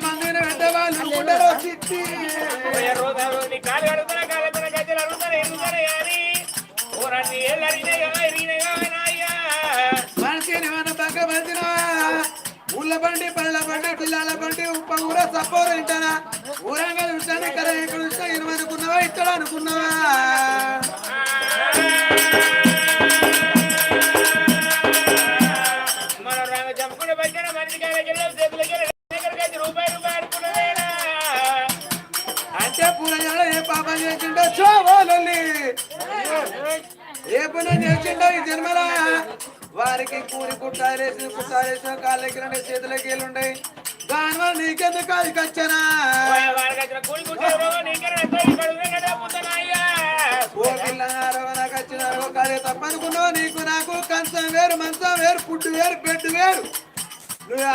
మందిని పెట్టవాళ్ళు ఉండరు చిట్టి కాలు అడుగుతారా కాలు గజ్జలు అడుగుతారా ఎరుగుతారా కానీ ఊరన్నీ ఏళ్ళు అడిగినాయ్యా మనిషిని మన పక్క మంచినా ఊళ్ళ బండి పళ్ళ బండి పిల్లల బండి ఉప్ప ఊర సపోరు ఇంటానా ఊరంగా చూస్తాను ఇక్కడ ఇక్కడ చూస్తా ఇరవై అనుకున్నావా ఇక్కడ అనుకున్నావా మన రంగ చంపుకునే పైన మనిషికి రూపాయి అనుకున్నదేనా అంటే పూరజాడ ఏ పాపం చేసిండో చోవాలి ఏ పని చేసిండో ఈ జన్మల వారికి కూరి కుట్టాలేసిన కాళ్ళకి రెండు చేతులకి వెళ్ళుండయి దానివల్ల నీకెందుకు అది కచ్చనా ఓ పిల్లగారో నాకు వచ్చినారో కాదే తప్పనుకున్నావు నీకు నాకు కంచం వేరు మంచం వేరు ఫుడ్ వేరు బెడ్ వేరు నువ్వు